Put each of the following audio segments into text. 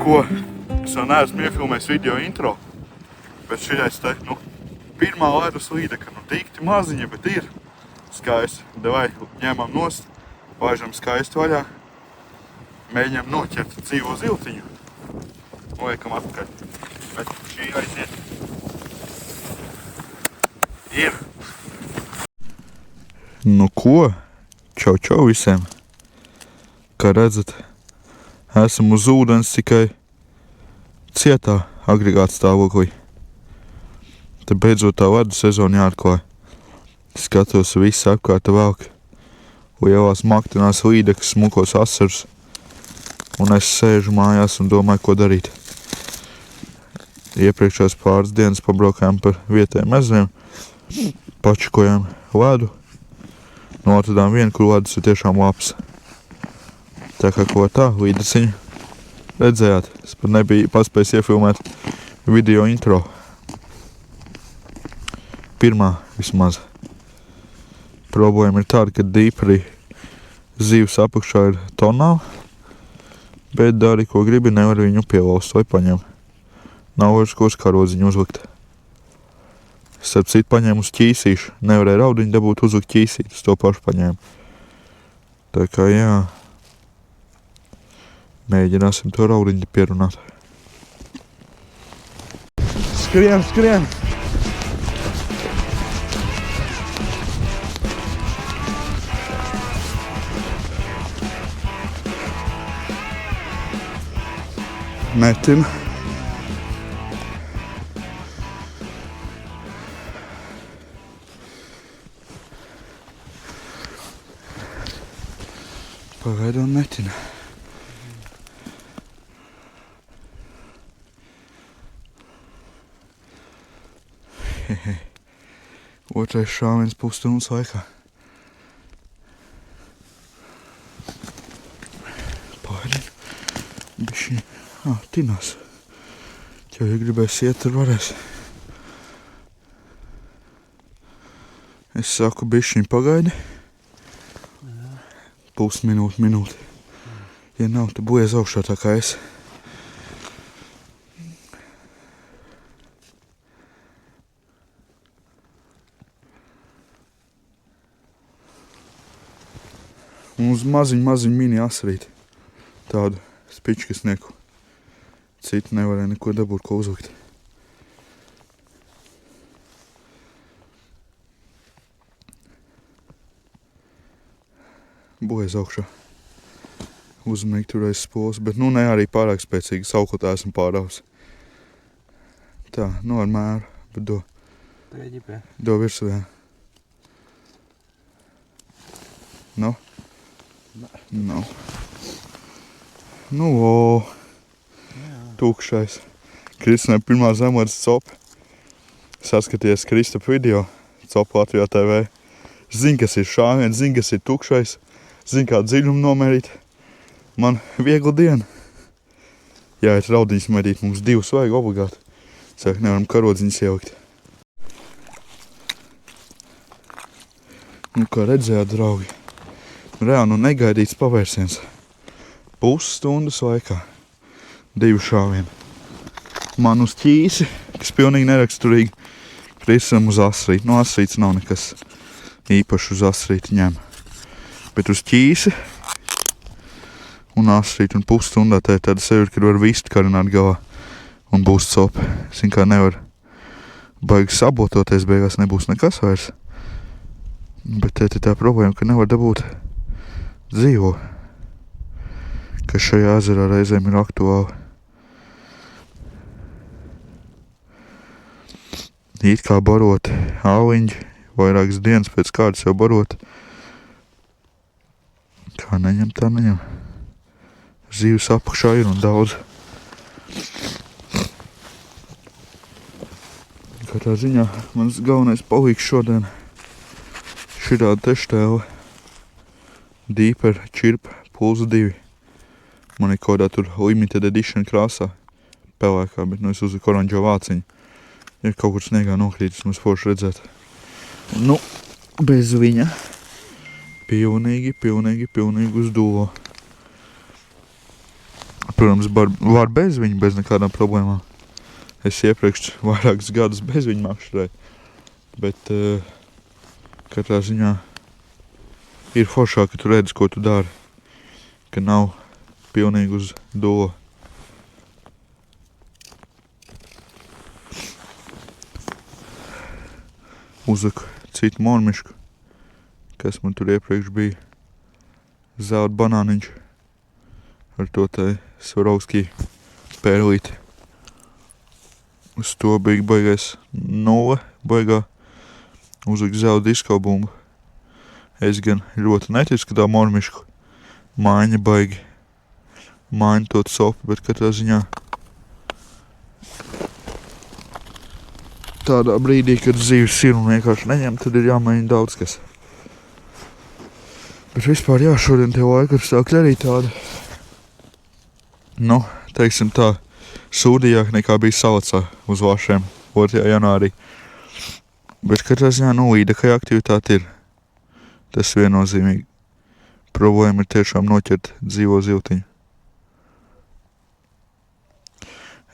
ko, es vēl neesmu iefilmējis video intro, bet šitais te, pirmā ledus līdeka, tikti maziņa, bet ir skaisti. Davai, ņemam nost, laižam skaisti vaļā, mēģinām noķert dzīvo ziltiņu, liekam atpakaļ. Bet šī aiziet. Ir. Nu ko? Čau visiem. Kā redzat, esam uz ūdens tikai cietā agregāta stāvoklī. Te beidzot tā ledu sezona jāatklāj. Skatos, viss apkārt velk. Lielās maktinās līdekas, smukos asarus. Un es sēžu mājās un domāju, ko darīt. Iepriekšējās pāris dienas pabraukājām par vietējiem ezeriem. Pačakojām ledu. Atradām vienu, kur ledus ir tiešām labs. Tā kā ko tā, līdesiņu redzējāt. Es pat nebiju paspējis iefilmēt video intro. Pirmā vismaz. Problēma ir tāda, ka dīpari zīves apakšā ir tonāli, bet dari, ko gribi, nevar viņu pielaust vai paņem. Nav vairs ko uz karodziņu uzlikt. Starp citu paņēmu uz ķīsīšu. Nevarēja raudiņu dabūt uzlikt ķīsīt, uz to pašu paņēmu. Tā kā jā. Mēģināsim to raudiņu pierunāt. Skrien! Metim. Pagaidām metina. Otrais šāviens pusstundas laikā. Pagaidām. Bišķiņ. Tinās. Ja gribēs iet, tur varēs. Es saku bišķiņ pagaidi. Minūti. Ja nav, tu buies augšā tā kā es. Mums maziņ mini asarīti. Tādu spičkasnieku. Citu nevarēja neko dabūt, ko uzlikt. Bojas augšā. Uzmanīgi tur aiz spols, bet ne arī pārāk spēcīgi. Saukotā esmu pārāvis. Tā, ar mēru, bet do virsū, jā. Nav? Nav. Tūkšais. Kristinai pirmā zemlētas copa. Saskaties Kristapa video, copa Latvijā TV. Zin, kas ir šāviens, zin, kas ir tukšais. Zin, kā dziļumu nomērīt. Man viegla diena. Jāiet raudiņas medīt, mums divas vajag obligāti. Saka, nevaram karodziņas ielikt. Kā redzējāt, draugi. Reāli negaidīts pavērsiens. Pusstundas laikā. 2 šāvieni. Man uz ķīsi, kas pilnīgi neraksturīgi. Kristam uz asrīti. Asrīts nav nekas īpaši uz asrīti ņem. Bet uz ķīsi un asrīt un pusstundā tā ir tāda sevi, kad var vistu karināt galā un būs copi. Zin kā nevar baigi sabototies, beigās nebūs nekas vairs. Bet te ir tā problēma, ka nevar dabūt dzīvo, kas šajā ezerā reizēm ir aktuāli. It kā barot āliņģi, vairākas dienas pēc kārtas jau barot. Kā neņem, tā neņem. Zīves apakšā ir un daudz. Katrā ziņā mans galvenais palīgs šodien šitāda te štēle. Deeper Chirp Pulse 2. Man ir kādā tur limited edition krāsā. Pelēkā, bet es uzliku oranžo vāciņu. Ir kaut kur sniegā nokrītis, mums forši redzēt. Bez viņa. Pilnīgi uz dūlo. protams, var bez viņa, bez nekādām problēmām. Es iepriekš vairākus gadus bez viņa makšķerēju. Bet katrā ziņā ir foršāk, ka tu redzi, ko tu dari. Ka nav pilnīgi uz dolo. Uzliku citu mormišku, kas man tur iepriekš bija. Zelta banāniņš. Ar to tai Swarovski pērlīti. Uz to bija baigais 0, baigā. Uzliku zelta disko bumbu. Es gan ļoti neticu, ka tā mormišku māņa baigi. Māņa to sopu, bet katrā ziņā tādā brīdī, kad dzīves ir un vienkārši neņem, tad ir jāmēģina daudz kas. Bet vispār jā, šodien tie laikapstākļi arī tādi. Nu, teiksim tā, sūdījāk nekā bija Salacā uz Vašiem 2. janvārī. Bet katrā ziņā, līdekai aktivitāte ir. Tas viennozīmīgi. Problēma ir tiešām noķert dzīvo zivtiņu.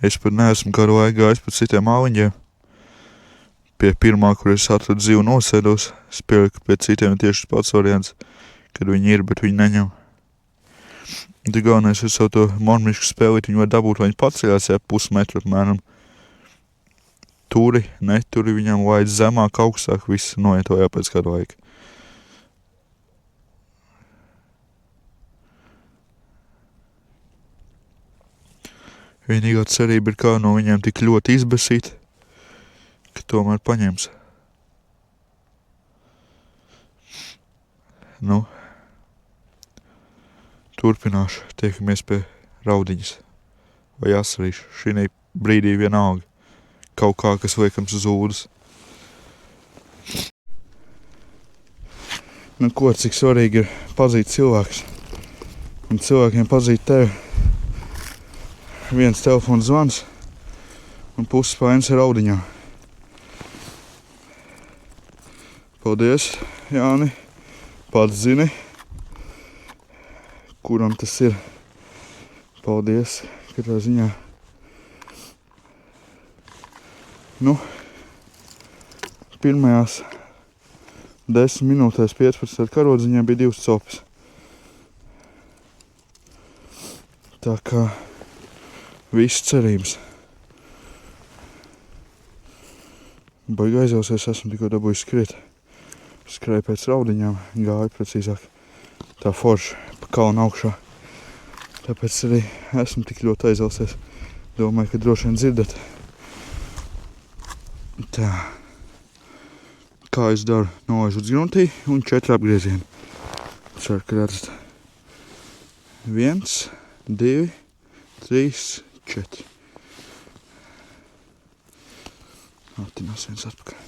Es pat neesmu kādu laiku gājis pa citiem āliņiem. Pie pirmā, kur es atradu zivu nosēdos, es pieļauju, ka pie citiem tieši tas pats variants, kad viņi ir, bet viņi neņem. Tad galvenais ir savu to mormišku spēlīt, viņi var dabūt, lai viņi paceļās, ja pusmetru apmēram. Turi, neturi viņam, lai zemāk, augstāk, viss noietojā pēc kādu laiku. Vienīgā cerība ir kā no viņiem tik ļoti izbesīt, ka tomēr paņems. Nu, turpināšu, tiekamies pie raudiņas vai asarīšu. Šī brīdī vienalga kaut kā, kas liekams uz ūdas. Nu ko, cik svarīgi ir pazīt cilvēks. Un cilvēkiem pazīt tevi. Viens telefons zvans un puses painas ir raudiņā. Paldies, Jāni. Pats zini, kuram tas ir. Paldies, katrā ziņā. Nu, pirmajās 10 minūtēs 15 karodziņā bija 2 copis. Tā kā viss cerības. Baigi aizjausies, esmu tikko dabūjis skriet. Skrēju pēc raudiņām, gāju precīzāk tā forša pa kalnu augšā. Tāpēc arī esmu tik ļoti aizjausies. Domāju, ka droši vien dzirdat. Tā. Kā es daru? Nolaižu uz gruntī un 4 apgriezieni. Ceru, ka redzat. 1, 2, 3, 4. Attinās viens atpakaļ.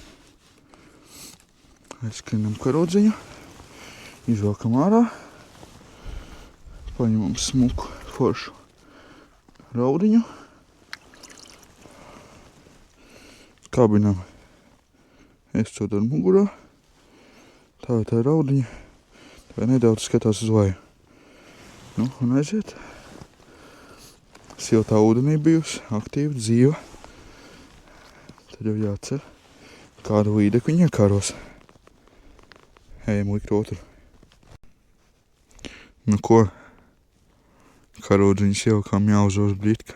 Aizskrinam karodziņu. Izvelkam ārā. Paņemam smuku foršu raudiņu. Kabinam. Es to daru mugurā. Tā ir raudiņa. Tā nedaudz skatās uz leju. Nu, un aiziet. Siltā ūdenī bijusi, aktīva, dzīva. Tad jau jācer, kādu līdeku viņa iekāros. Ejam likt otru. Nu ko? Karodziņas jau kā mjauzos britka.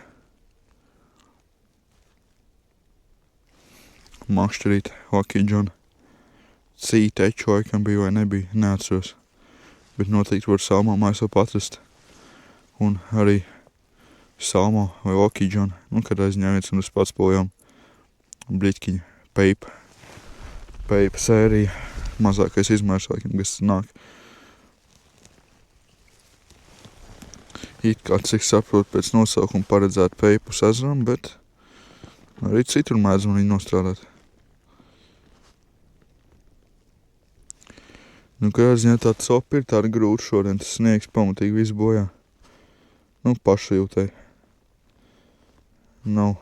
Makšķerīt, Lucky John. Cīteču laikam bija vai nebija, neatceros. Bet noteikti var salmā maislap atrast. Un arī salmo vai Lucky John. Nu, kad aizņēmies un uz pats poljām britkiņa Peipa sērija. Mazākais izmērs laikam, kas nāk. It kā, cik saprot, pēc nosaukuma paredzēt Peipus ezeram, bet arī citur mēdz man viņu nostrādāt. Nu, kā ziņā tā copa ir tāda grūta šodien, tas sniegs pamatīgi visu bojā. Nu, pašajūtai. Nav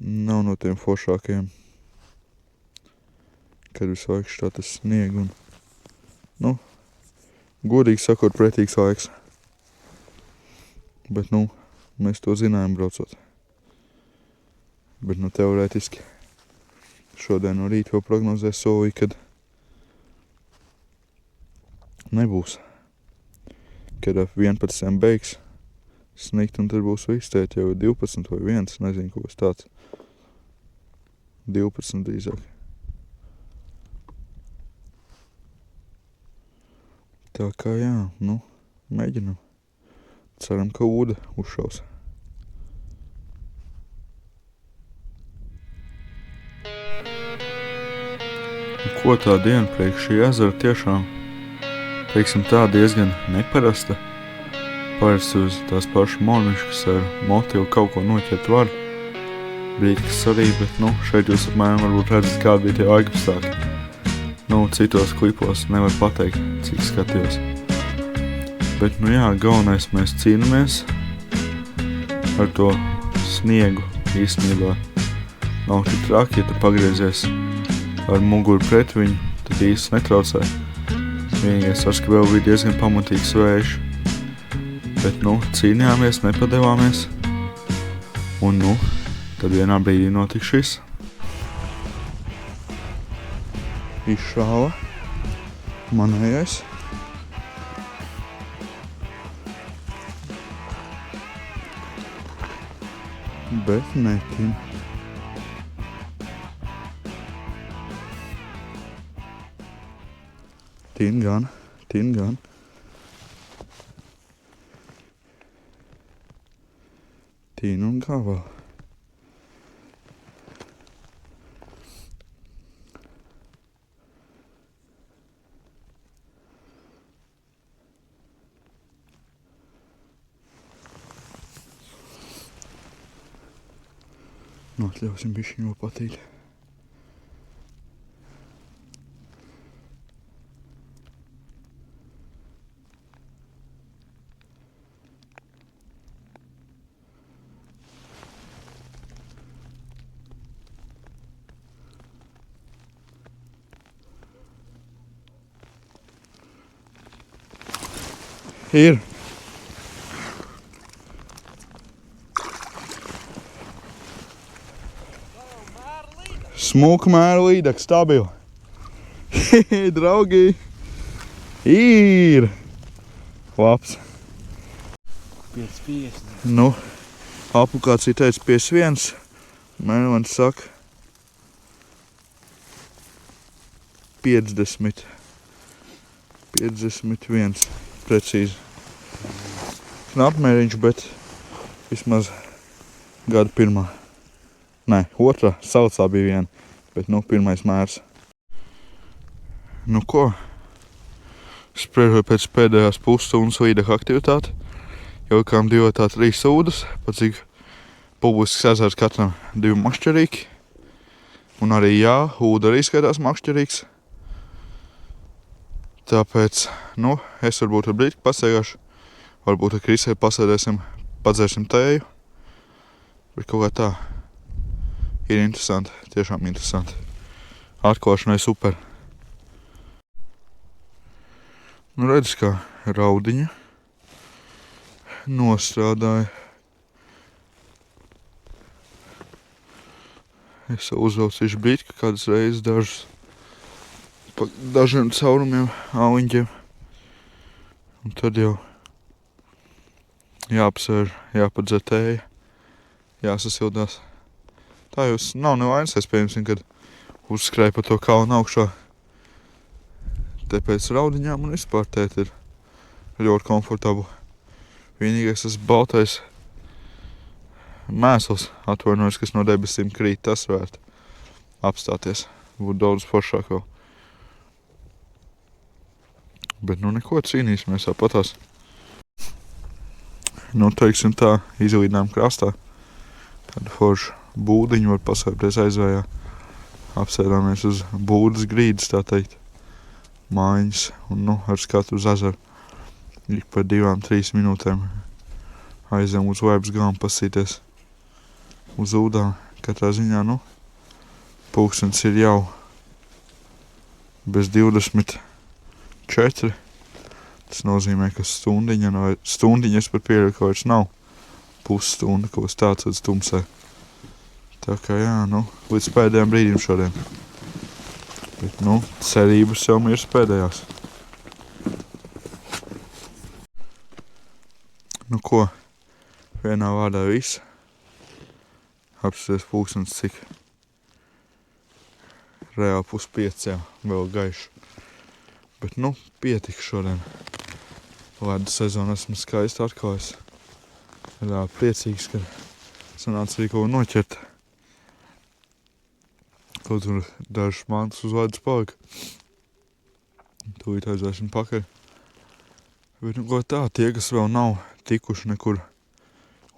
no tiem foršākajiem. Kad visu laiku šķtā tas snieg un, nu, godīgi sakot, pretīgs laiks. Bet, nu, mēs to zinājām braucot. Bet, nu, teorētiski šodien no rīta jau prognozē solīja, kad nebūs. Kad ap 11 beigs snikt, un tad būs viss, tēt jau 12 vai 1, nezinu, ko būs tāds. 12 drīzāk. Tā kā jā, nu, mēģinam. Ceram, ka ūda uzšaus. Ko tā diena priekš šī ezera tiešām, teiksim tā, diezgan neparasta. Parasti uz tās pašas mormiškas ar motīvu kaut ko noķert var. Brīdis arī, bet, nu, šeit jūs apmēram varbūt redzat, kādi bija tie laikapstākļi. Nu, citos klipos nevar pateikt, cik skatījos. Bet, nu jā, galvenais mēs cīnamies ar to sniegu īstenībā. Nav tik traki, ja tu pagriezies ar muguru pret viņu, tad īsti netraucē. Vienīgais tas, ka vēl bija diezgan pamatīgs vējš. Bet, nu, cīnījāmies, nepadevāmies. Un, nu, tad vienā brīdī notika šis. Izšāva manējais. Bet netin. Tin gan. Tin un gāvā. Atļausim bišķiņu patīt. Ir. Smuka mēra līdaka, stabila. Draugi! Ir! Labs. 5,50. Nu, aplikācija teica 51. Mērvans saka 50. 51. Precīzi. Knapmēriņš, bet vismaz gada pirmā. Nē, otrā saucā bija viena, bet, nu, pirmais mērs. Nu ko? Spriežot pēc pēdējās pusstundas līdaka aktivitāti, jau kām 2-3 sūdas, pa cik publisks ezers katram 2 makšķerīki. Un arī jā, ūda arī skaitās makšķerīgs. Tāpēc, nu, es varbūt ar brīdki pasēgāšu, varbūt ar Krisē pasēdēsim, padzērsim tēju. Bet kaut kā tā. Ir interesanti, tiešām interesanti. Atklāšanai super. Nu, redz, kā raudiņa nostrādāja. Es uzvelcīšu brīdki kādas reizes dažus pa dažiem caurumiem, āliņģiem. Un tad jau jāapsēž, jāpadzer tēja, jāsasildās. Tā jūs nav nevainas, iespējams, kad uzskrēja pa to kalnu augšā. Te pēc raudiņām un vispār tēt ir ļoti komfortabli. Vienīgais tas baltais mēsls atvainojas, kas no debesīm krīt, tas vērt apstāties. Būtu daudz foršāk vēl. Bet nu neko, cīnīsimies tāpatās. Nu, teiksim tā, izlīdinām krastā. Tādu foršu būdiņu var pasēpties aizvējā. Apsēdāmies uz būdas grīdas, tā teikt. Mājiņas un, nu, ar skatu uz ezeru. Ik par 2-3 minūtēm aizem uz Vēbas galu pasīties uz ūdām. Katrā ziņā, nu, pulkstens ir jau bez 24. Tas nozīmē, ka stundiņas par pieredzi vairs nav. pusstunda, kaut kas tāds līdz tumsai. Tā kā jā, nu, līdz pēdējiem brīdim šodien. Bet, nu, cerības jau mirs pēdējās. Nu ko, vienā vārdā viss. Apstāties pulkstens cik. Reāli 4:30 jau, vēl gaiši. Bet, nu, pietika šodien. Ledu sezonu esmu skaisti atklājis. Reāli priecīgs, ka sanāca arī kaut ko noķert. Kaut tur dažas mantas uz ledus palika. Tūlīt aizvēsim pakaļ. Bet, nu, ko tā, tie, kas vēl nav tikuši nekur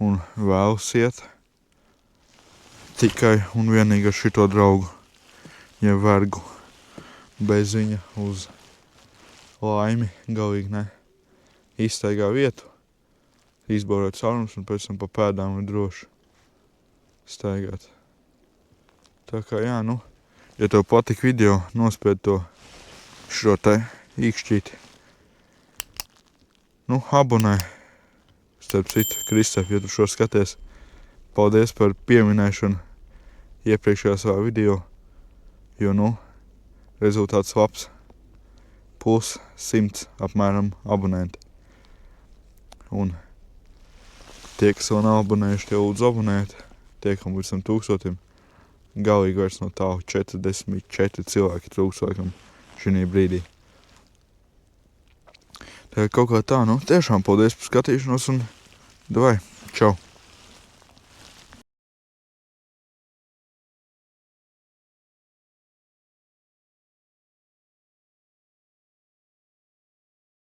un vēlas iet, tikai un vienīgi ar šito draugu, ja vergu, bez viņa uz laimi, galīgi ne, izstaigā vietu, izbaudot saurumus un pēc tam pa pēdām ir droši staigāt. Tā kā jā, nu, ja tev patika video, nospied to šo te īkšķīti. Nu, abonē. Starp citu, Kristef, ja tu šo skaties, paldies par pieminēšanu iepriekšējā savā video, jo, nu, rezultāts labs. Plus 100 apmēram abonenti. Un tie, kas vēl nav abonējuši, tie lūdzu abonēt. Tiekam līdz 1000. Galīgi vairs no tālu 44 cilvēki trūks laikam šī brīdī. Tā kaut kā tā, nu, tiešām paldies par skatīšanos un davai, čau!